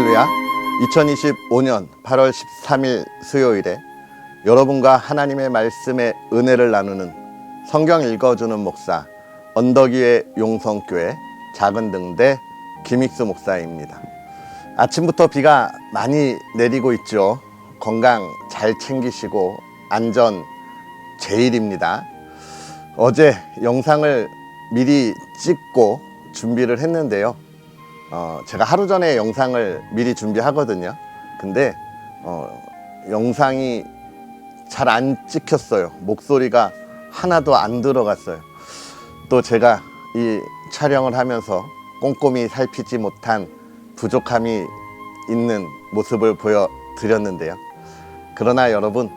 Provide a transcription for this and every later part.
할렐루야. 2025년 8월 13일 수요일에 여러분과 하나님의 말씀의 은혜를 나누는 성경 읽어주는 목사 언덕위의 용성교회 작은등대 김익수 목사입니다. 아침부터 비가 많이 내리고 있죠. 건강 잘 챙기시고 안전 제일입니다. 어제 영상을 미리 찍고 준비를 했는데요. 제가 하루 전에 영상을 미리 준비하거든요. 근데 영상이 잘 안 찍혔어요. 목소리가 하나도 안 들어갔어요. 또 제가 이 촬영을 하면서 꼼꼼히 살피지 못한 부족함이 있는 모습을 보여드렸는데요. 그러나 여러분,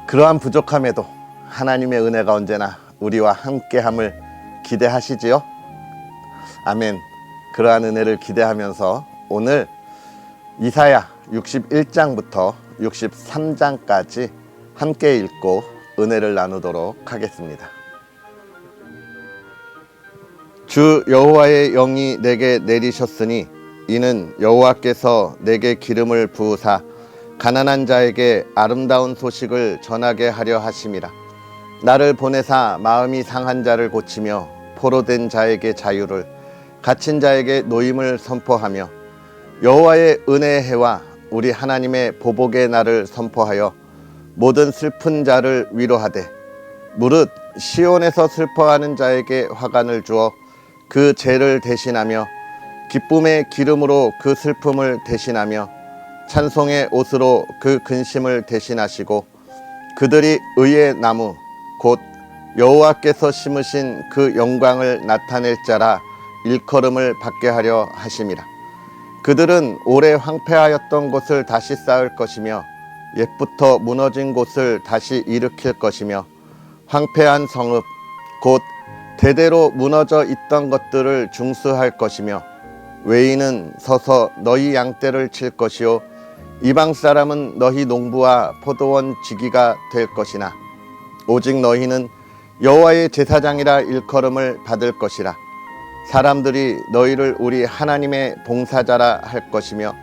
그러한 부족함에도 하나님의 은혜가 언제나 우리와 함께함을 기대하시지요? 아멘. 그러한 은혜를 기대하면서 오늘 이사야 61장부터 63장까지 함께 읽고 은혜를 나누도록 하겠습니다. 주 여호와의 영이 내게 내리셨으니 이는 여호와께서 내게 기름을 부으사 가난한 자에게 아름다운 소식을 전하게 하려 하심이라. 나를 보내사 마음이 상한 자를 고치며 포로된 자에게 자유를, 갇힌 자에게 노임을 선포하며 여호와의 은혜의 해와 우리 하나님의 보복의 날을 선포하여 모든 슬픈 자를 위로하되 무릇 시온에서 슬퍼하는 자에게 화관을 주어 그 죄를 대신하며 기쁨의 기름으로 그 슬픔을 대신하며 찬송의 옷으로 그 근심을 대신하시고 그들이 의의 나무 곧 여호와께서 심으신 그 영광을 나타낼 자라 일컬음을 받게 하려 하심이라. 그들은 오래 황폐하였던 곳을 다시 쌓을 것이며 옛부터 무너진 곳을 다시 일으킬 것이며 황폐한 성읍 곧 대대로 무너져 있던 것들을 중수할 것이며 외인은 서서 너희 양떼를 칠 것이요 이방 사람은 너희 농부와 포도원 지기가 될 것이나 오직 너희는 여호와의 제사장이라 일컬음을 받을 것이라. 사람들이 너희를 우리 하나님의 봉사자라 할 것이며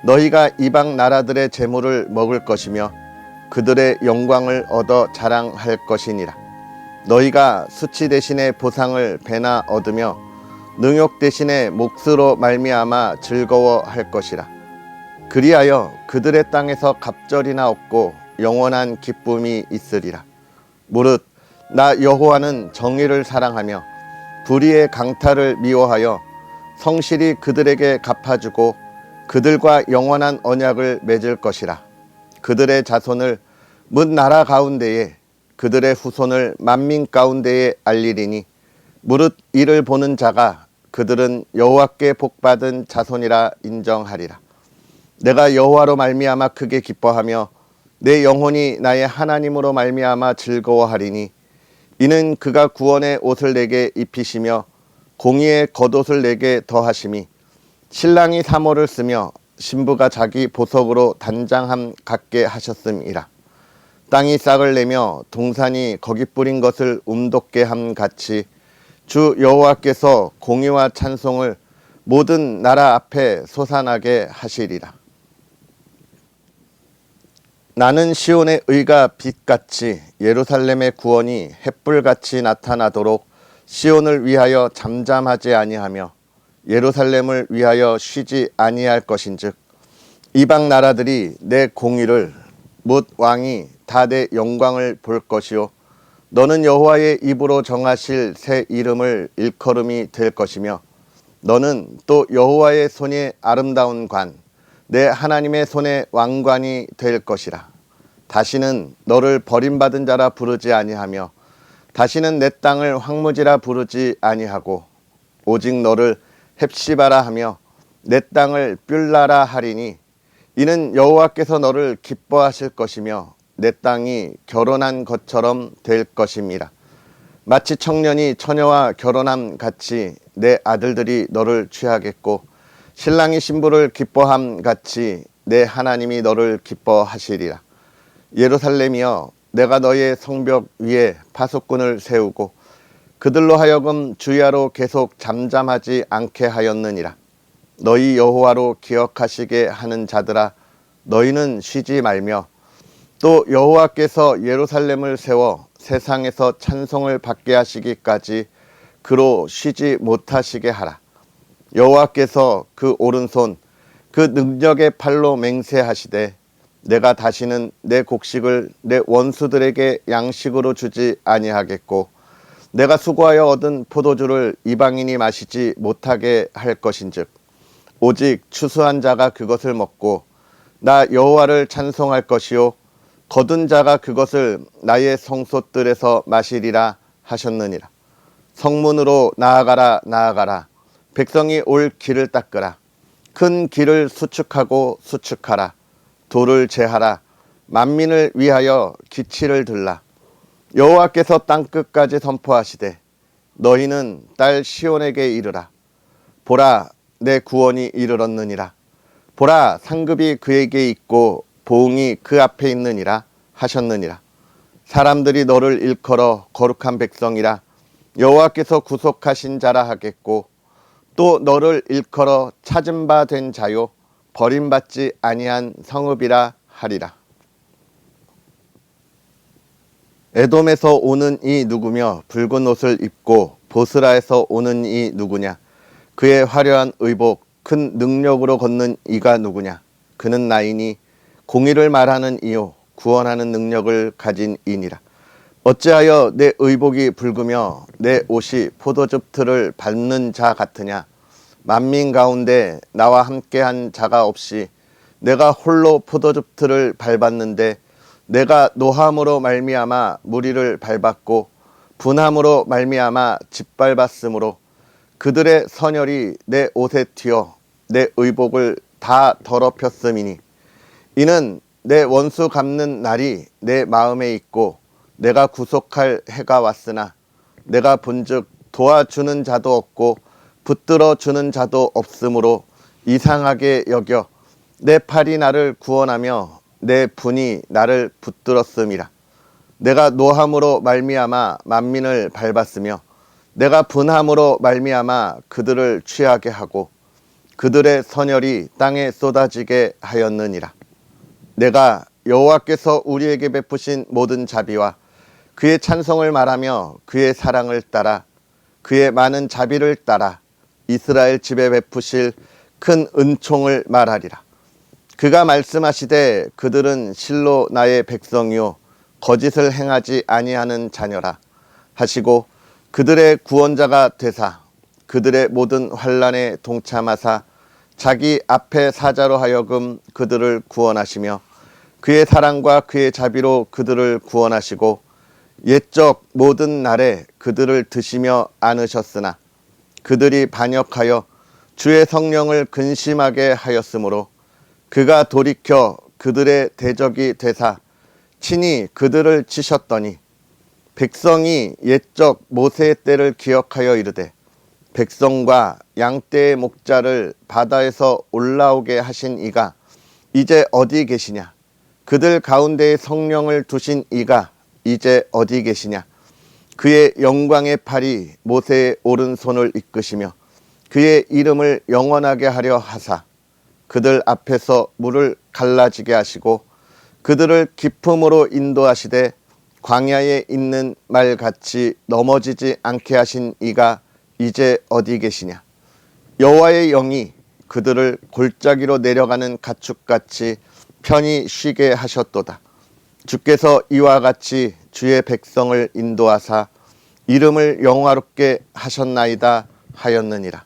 너희가 이방 나라들의 재물을 먹을 것이며 그들의 영광을 얻어 자랑할 것이니라. 너희가 수치 대신에 보상을 배나 얻으며 능욕 대신에 몫으로 말미암아 즐거워할 것이라. 그리하여 그들의 땅에서 갑절이나 없고 영원한 기쁨이 있으리라. 무릇 나 여호와는 정의를 사랑하며 불의의 강탈을 미워하여 성실히 그들에게 갚아주고 그들과 영원한 언약을 맺을 것이라. 그들의 자손을 문 나라 가운데에 그들의 후손을 만민 가운데에 알리리니 무릇 이를 보는 자가 그들은 여호와께 복받은 자손이라 인정하리라. 내가 여호와로 말미암아 크게 기뻐하며 내 영혼이 나의 하나님으로 말미암아 즐거워하리니 이는 그가 구원의 옷을 내게 입히시며 공의의 겉옷을 내게 더하심이 신랑이 사모를 쓰며 신부가 자기 보석으로 단장함 같게 하셨음이라. 땅이 싹을 내며 동산이 거기 뿌린 것을 움돋게 함 같이 주 여호와께서 공의와 찬송을 모든 나라 앞에 솟아나게 하시리라. 나는 시온의 의가 빛같이 예루살렘의 구원이 햇불같이 나타나도록 시온을 위하여 잠잠하지 아니하며 예루살렘을 위하여 쉬지 아니할 것인즉 이방 나라들이 내 공의를 못 왕이 다 내 영광을 볼 것이요 너는 여호와의 입으로 정하실 새 이름을 일컬음이 될 것이며 너는 또 여호와의 손이 아름다운 관 내 하나님의 손의 왕관이 될 것이라. 다시는 너를 버림받은 자라 부르지 아니하며 다시는 내 땅을 황무지라 부르지 아니하고 오직 너를 헵시바라 하며 내 땅을 뷸라라 하리니 이는 여호와께서 너를 기뻐하실 것이며 내 땅이 결혼한 것처럼 될 것임이라. 마치 청년이 처녀와 결혼함 같이 내 아들들이 너를 취하겠고 신랑이 신부를 기뻐함 같이 내 하나님이 너를 기뻐하시리라. 예루살렘이여 내가 너의 성벽 위에 파수꾼을 세우고 그들로 하여금 주야로 계속 잠잠하지 않게 하였느니라. 너희 여호와로 기억하시게 하는 자들아 너희는 쉬지 말며 또 여호와께서 예루살렘을 세워 세상에서 찬송을 받게 하시기까지 그로 쉬지 못하시게 하라. 여호와께서 그 오른손 그 능력의 팔로 맹세하시되 내가 다시는 내 곡식을 내 원수들에게 양식으로 주지 아니하겠고 내가 수고하여 얻은 포도주를 이방인이 마시지 못하게 할 것인즉 오직 추수한 자가 그것을 먹고 나 여호와를 찬송할 것이요 거둔 자가 그것을 나의 성소들에서 마시리라 하셨느니라. 성문으로 나아가라 나아가라. 백성이 올 길을 닦으라. 큰 길을 수축하고 수축하라. 돌을 제하라. 만민을 위하여 기치를 들라. 여호와께서 땅끝까지 선포하시되 너희는 딸 시온에게 이르라. 보라 내 구원이 이르렀느니라. 보라 상급이 그에게 있고 보응이 그 앞에 있느니라 하셨느니라. 사람들이 너를 일컬어 거룩한 백성이라 여호와께서 구속하신 자라 하겠고 또 너를 일컬어 찾은 바 된 자요 버림받지 아니한 성읍이라 하리라. 에돔에서 오는 이 누구며 붉은 옷을 입고 보스라에서 오는 이 누구냐. 그의 화려한 의복 큰 능력으로 걷는 이가 누구냐. 그는 나이니 공의를 말하는 이요 구원하는 능력을 가진 이니라. 어찌하여 내 의복이 붉으며 내 옷이 포도즙 틀을 밟는 자 같으냐. 만민 가운데 나와 함께한 자가 없이 내가 홀로 포도즙 틀을 밟았는데 내가 노함으로 말미암아 무리를 밟았고 분함으로 말미암아 짓밟았으므로 그들의 선혈이 내 옷에 튀어 내 의복을 다 더럽혔음이니 이는 내 원수 갚는 날이 내 마음에 있고 내가 구속할 해가 왔으나 내가 본즉 도와주는 자도 없고 붙들어 주는 자도 없으므로 이상하게 여겨 내 팔이 나를 구원하며 내 분이 나를 붙들었음이라. 내가 노함으로 말미암아 만민을 밟았으며 내가 분함으로 말미암아 그들을 취하게 하고 그들의 선혈이 땅에 쏟아지게 하였느니라. 내가 여호와께서 우리에게 베푸신 모든 자비와 그의 찬송을 말하며 그의 사랑을 따라 그의 많은 자비를 따라 이스라엘 집에 베푸실 큰 은총을 말하리라. 그가 말씀하시되 그들은 실로 나의 백성이요 거짓을 행하지 아니하는 자녀라 하시고 그들의 구원자가 되사 그들의 모든 환난에 동참하사 자기 앞에 사자로 하여금 그들을 구원하시며 그의 사랑과 그의 자비로 그들을 구원하시고 옛적 모든 날에 그들을 드시며 안으셨으나 그들이 반역하여 주의 성령을 근심하게 하였으므로 그가 돌이켜 그들의 대적이 되사 친히 그들을 치셨더니 백성이 옛적 모세의 때를 기억하여 이르되 백성과 양떼의 목자를 바다에서 올라오게 하신 이가 이제 어디 계시냐. 그들 가운데에 성령을 두신 이가 이제 어디 계시냐. 그의 영광의 팔이 모세의 오른손을 이끄시며 그의 이름을 영원하게 하려 하사 그들 앞에서 물을 갈라지게 하시고 그들을 기품으로 인도하시되 광야에 있는 말같이 넘어지지 않게 하신 이가 이제 어디 계시냐. 여호와의 영이 그들을 골짜기로 내려가는 가축같이 편히 쉬게 하셨도다. 주께서 이와 같이 주의 백성을 인도하사 이름을 영화롭게 하셨나이다 하였느니라.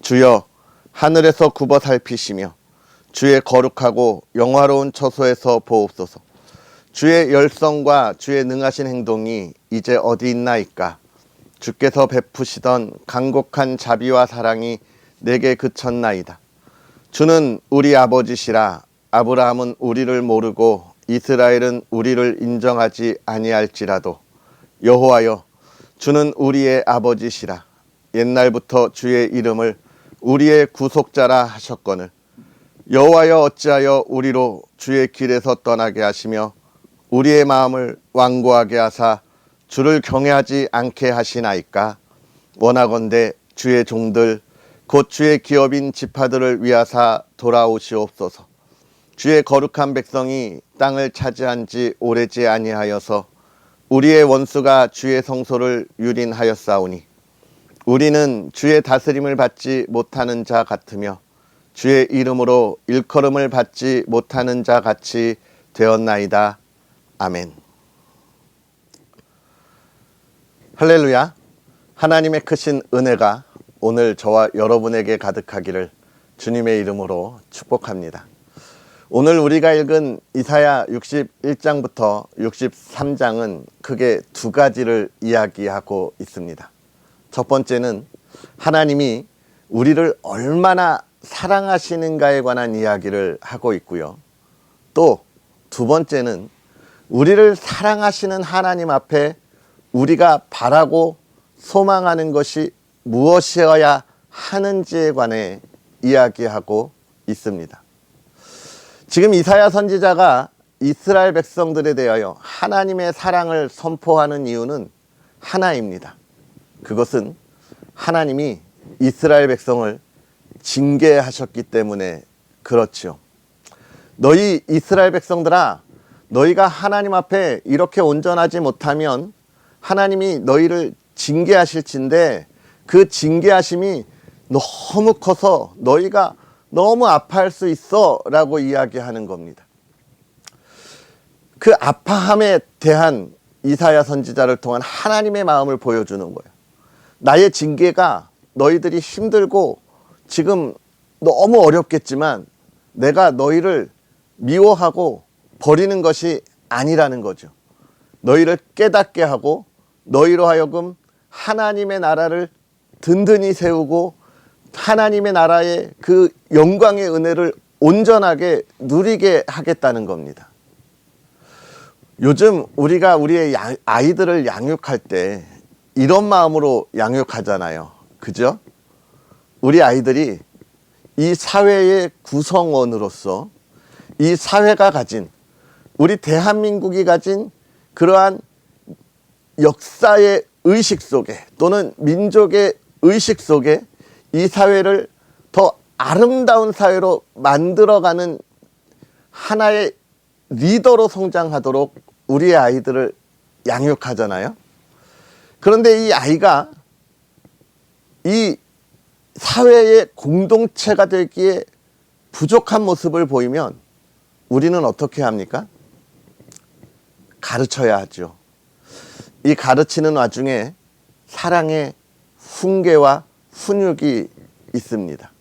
주여 하늘에서 굽어 살피시며 주의 거룩하고 영화로운 처소에서 보옵소서. 주의 열성과 주의 능하신 행동이 이제 어디 있나이까. 주께서 베푸시던 간곡한 자비와 사랑이 내게 그쳤나이다. 주는 우리 아버지시라. 아브라함은 우리를 모르고 이스라엘은 우리를 인정하지 아니할지라도 여호와여 주는 우리의 아버지시라. 옛날부터 주의 이름을 우리의 구속자라 하셨거늘 여호와여 어찌하여 우리로 주의 길에서 떠나게 하시며 우리의 마음을 완고하게 하사 주를 경외하지 않게 하시나이까. 원하건대 주의 종들 곧 주의 기업인 지파들을 위하사 돌아오시옵소서. 주의 거룩한 백성이 땅을 차지한 지 오래지 아니하여서 우리의 원수가 주의 성소를 유린하였사오니 우리는 주의 다스림을 받지 못하는 자 같으며 주의 이름으로 일컬음을 받지 못하는 자 같이 되었나이다. 아멘. 할렐루야. 하나님의 크신 은혜가 오늘 저와 여러분에게 가득하기를 주님의 이름으로 축복합니다. 오늘 우리가 읽은 이사야 61장부터 63장은 크게 두 가지를 이야기하고 있습니다. 첫 번째는 하나님이 우리를 얼마나 사랑하시는가에 관한 이야기를 하고 있고요. 또 두 번째는 우리를 사랑하시는 하나님 앞에 우리가 바라고 소망하는 것이 무엇이어야 하는지에 관해 이야기하고 있습니다. 지금 이사야 선지자가 이스라엘 백성들에 대하여 하나님의 사랑을 선포하는 이유는 하나입니다. 그것은 하나님이 이스라엘 백성을 징계하셨기 때문에 그렇지요. 너희 이스라엘 백성들아, 너희가 하나님 앞에 이렇게 온전하지 못하면 하나님이 너희를 징계하실진데 그 징계하심이 너무 커서 너희가 너무 아파할 수 있어 라고 이야기하는 겁니다. 그 아파함에 대한 이사야 선지자를 통한 하나님의 마음을 보여주는 거예요. 나의 징계가 너희들이 힘들고 지금 너무 어렵겠지만 내가 너희를 미워하고 버리는 것이 아니라는 거죠. 너희를 깨닫게 하고 너희로 하여금 하나님의 나라를 든든히 세우고 하나님의 나라의 그 영광의 은혜를 온전하게 누리게 하겠다는 겁니다. 요즘 우리가 우리의 아이들을 양육할 때 이런 마음으로 양육하잖아요. 그죠? 우리 아이들이 이 사회의 구성원으로서 이 사회가 가진, 우리 대한민국이 가진 그러한 역사의 의식 속에 또는 민족의 의식 속에 이 사회를 더 아름다운 사회로 만들어가는 하나의 리더로 성장하도록 우리의 아이들을 양육하잖아요. 그런데 이 아이가 이 사회의 공동체가 되기에 부족한 모습을 보이면 우리는 어떻게 합니까? 가르쳐야 하죠. 이 가르치는 와중에 사랑의 훈계와 훈육이 있습니다.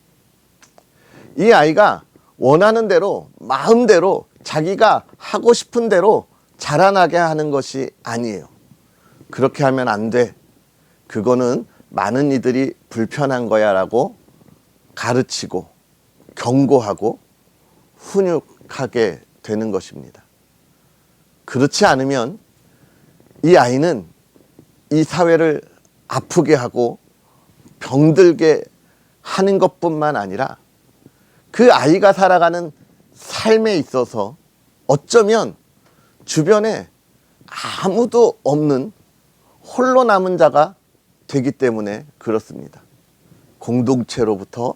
이 아이가 원하는 대로 마음대로 자기가 하고 싶은 대로 자라나게 하는 것이 아니에요. 그렇게 하면 안 돼. 그거는 많은 이들이 불편한 거야 라고 가르치고 경고하고 훈육하게 되는 것입니다. 그렇지 않으면 이 아이는 이 사회를 아프게 하고 병들게 하는 것뿐만 아니라 그 아이가 살아가는 삶에 있어서 어쩌면 주변에 아무도 없는 홀로 남은 자가 되기 때문에 그렇습니다. 공동체로부터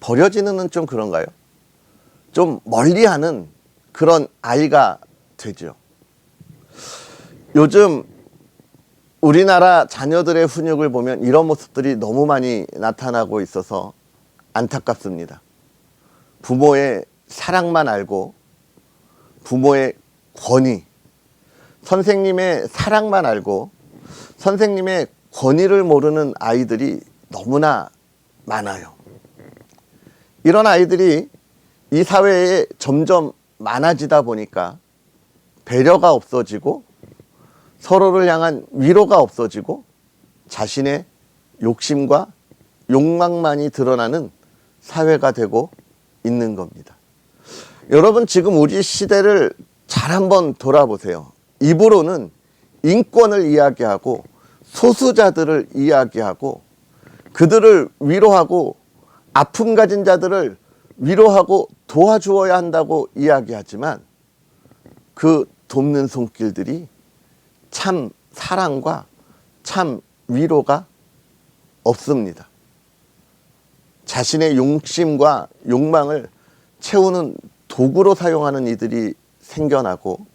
버려지는은 좀 그런가요? 좀 멀리하는 그런 아이가 되죠. 요즘 우리나라 자녀들의 훈육을 보면 이런 모습들이 너무 많이 나타나고 있어서 안타깝습니다. 부모의 사랑만 알고 부모의 권위, 선생님의 사랑만 알고 선생님의 권위를 모르는 아이들이 너무나 많아요. 이런 아이들이 이 사회에 점점 많아지다 보니까 배려가 없어지고 서로를 향한 위로가 없어지고 자신의 욕심과 욕망만이 드러나는 사회가 되고 있는 겁니다. 여러분, 지금 우리 시대를 잘 한번 돌아보세요. 입으로는 인권을 이야기하고 소수자들을 이야기하고 그들을 위로하고 아픔 가진 자들을 위로하고 도와주어야 한다고 이야기하지만 그 돕는 손길들이 참 사랑과 참 위로가 없습니다. 자신의 욕심과 욕망을 채우는 도구로 사용하는 이들이 생겨나고,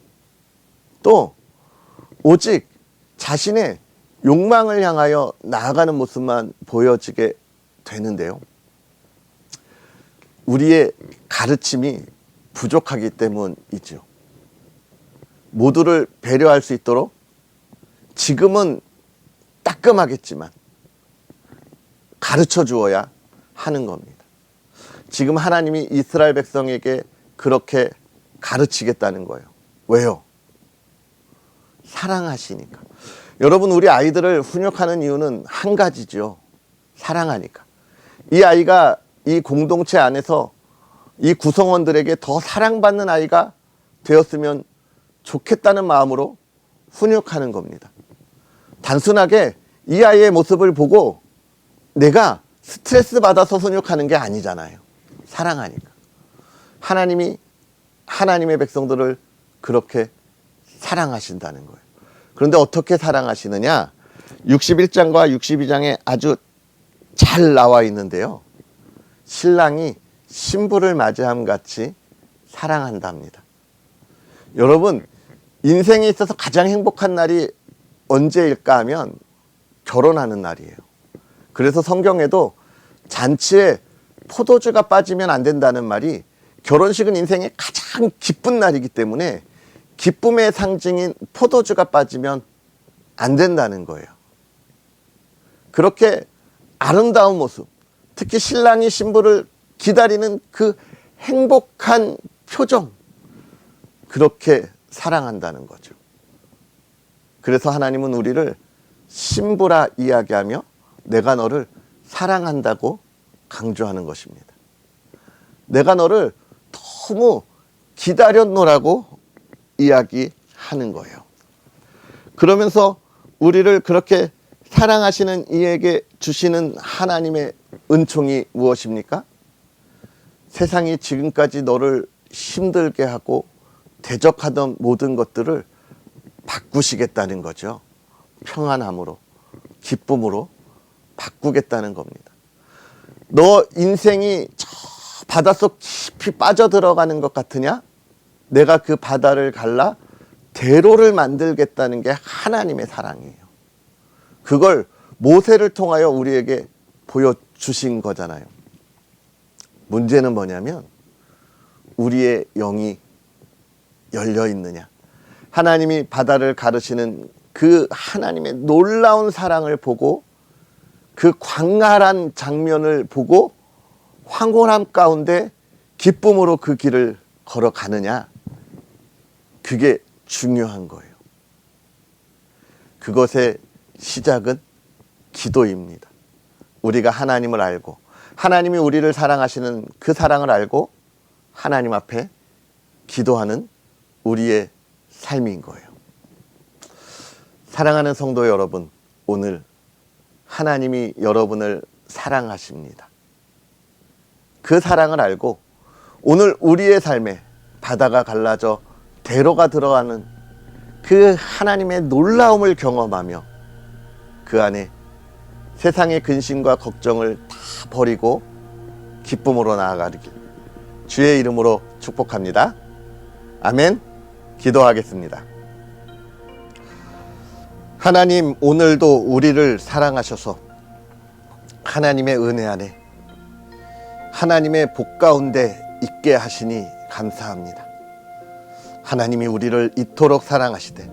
또 오직 자신의 욕망을 향하여 나아가는 모습만 보여지게 되는데요. 우리의 가르침이 부족하기 때문이죠. 모두를 배려할 수 있도록 지금은 따끔하겠지만 가르쳐 주어야 하는 겁니다. 지금 하나님이 이스라엘 백성에게 그렇게 가르치겠다는 거예요. 왜요? 사랑하시니까. 여러분, 우리 아이들을 훈육하는 이유는 한 가지죠. 사랑하니까. 이 아이가 이 공동체 안에서 이 구성원들에게 더 사랑받는 아이가 되었으면 좋겠다는 마음으로 훈육하는 겁니다. 단순하게 이 아이의 모습을 보고 내가 스트레스 받아서 훈육하는 게 아니잖아요. 사랑하니까. 하나님이 하나님의 백성들을 그렇게 사랑하신다는 거예요. 그런데 어떻게 사랑하시느냐? 61장과 62장에 아주 잘 나와 있는데요. 신랑이 신부를 맞이함 같이 사랑한답니다. 여러분, 인생에 있어서 가장 행복한 날이 언제일까 하면 결혼하는 날이에요. 그래서 성경에도 잔치에 포도주가 빠지면 안 된다는 말이, 결혼식은 인생의 가장 기쁜 날이기 때문에 기쁨의 상징인 포도주가 빠지면 안 된다는 거예요. 그렇게 아름다운 모습, 특히 신랑이 신부를 기다리는 그 행복한 표정, 그렇게 사랑한다는 거죠. 그래서 하나님은 우리를 신부라 이야기하며 내가 너를 사랑한다고 강조하는 것입니다. 내가 너를 너무 기다렸노라고 이야기하는 거예요. 그러면서 우리를 그렇게 사랑하시는 이에게 주시는 하나님의 은총이 무엇입니까? 세상이 지금까지 너를 힘들게 하고 대적하던 모든 것들을 바꾸시겠다는 거죠. 평안함으로, 기쁨으로 바꾸겠다는 겁니다. 너 인생이 저 바닷속 깊이 빠져들어가는 것 같으냐? 내가 그 바다를 갈라 대로를 만들겠다는 게 하나님의 사랑이에요. 그걸 모세를 통하여 우리에게 보여주신 거잖아요. 문제는 뭐냐면 우리의 영이 열려 있느냐. 하나님이 바다를 가르시는 그 하나님의 놀라운 사랑을 보고, 그 광활한 장면을 보고 황홀함 가운데 기쁨으로 그 길을 걸어가느냐. 그게 중요한 거예요. 그것의 시작은 기도입니다. 우리가 하나님을 알고, 하나님이 우리를 사랑하시는 그 사랑을 알고 하나님 앞에 기도하는 우리의 삶인 거예요. 사랑하는 성도 여러분, 오늘 하나님이 여러분을 사랑하십니다. 그 사랑을 알고 오늘 우리의 삶에 바다가 갈라져 대로가 들어가는 그 하나님의 놀라움을 경험하며 그 안에 세상의 근심과 걱정을 다 버리고 기쁨으로 나아가길 주의 이름으로 축복합니다. 아멘. 기도하겠습니다. 하나님, 오늘도 우리를 사랑하셔서 하나님의 은혜 안에 하나님의 복 가운데 있게 하시니 감사합니다. 하나님이 우리를 이토록 사랑하시되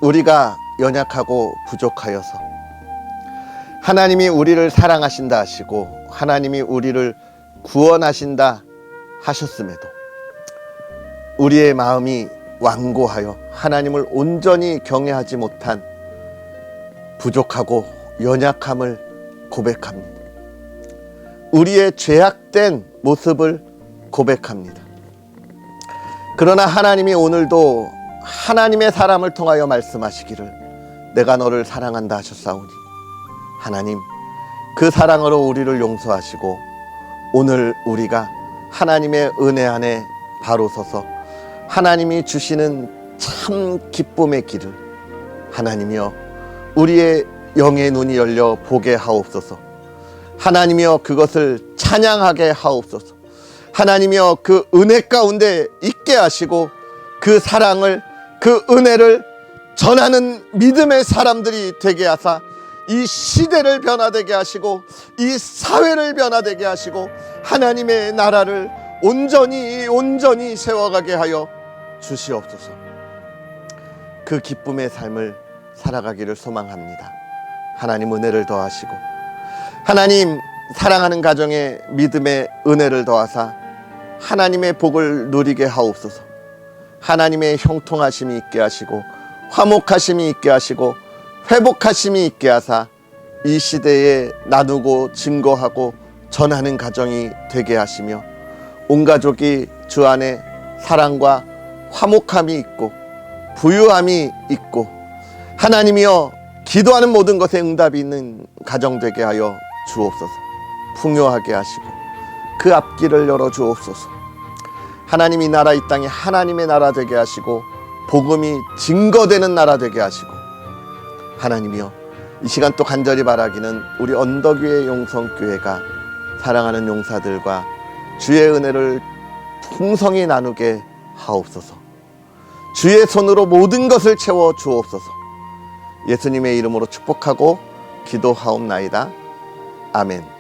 우리가 연약하고 부족하여서 하나님이 우리를 사랑하신다 하시고 하나님이 우리를 구원하신다 하셨음에도 우리의 마음이 완고하여 하나님을 온전히 경외하지 못한 부족하고 연약함을 고백합니다. 우리의 죄악된 모습을 고백합니다. 그러나 하나님이 오늘도 하나님의 사람을 통하여 말씀하시기를 내가 너를 사랑한다 하셨사오니 하나님, 그 사랑으로 우리를 용서하시고 오늘 우리가 하나님의 은혜 안에 바로 서서 하나님이 주시는 참 기쁨의 길을 하나님이여 우리의 영의 눈이 열려 보게 하옵소서. 하나님이여 그것을 찬양하게 하옵소서. 하나님이여 그 은혜 가운데 있게 하시고 그 사랑을, 그 은혜를 전하는 믿음의 사람들이 되게 하사 이 시대를 변화되게 하시고 이 사회를 변화되게 하시고 하나님의 나라를 온전히 세워가게 하여 주시옵소서. 그 기쁨의 삶을 살아가기를 소망합니다. 하나님 은혜를 더하시고 하나님 사랑하는 가정에 믿음의 은혜를 더하사 하나님의 복을 누리게 하옵소서. 하나님의 형통하심이 있게 하시고 화목하심이 있게 하시고 회복하심이 있게 하사 이 시대에 나누고 증거하고 전하는 가정이 되게 하시며 온 가족이 주 안에 사랑과 화목함이 있고 부유함이 있고 하나님이여 기도하는 모든 것에 응답이 있는 가정 되게 하여 주옵소서. 풍요하게 하시고 그 앞길을 열어 주옵소서. 하나님이 나라 이 땅에 하나님의 나라 되게 하시고 복음이 증거되는 나라 되게 하시고 하나님이여 이 시간 또 간절히 바라기는 우리 언덕위의 용성교회가 사랑하는 용사들과 주의 은혜를 풍성히 나누게 하옵소서. 주의 손으로 모든 것을 채워 주옵소서. 예수님의 이름으로 축복하고 기도하옵나이다. 아멘.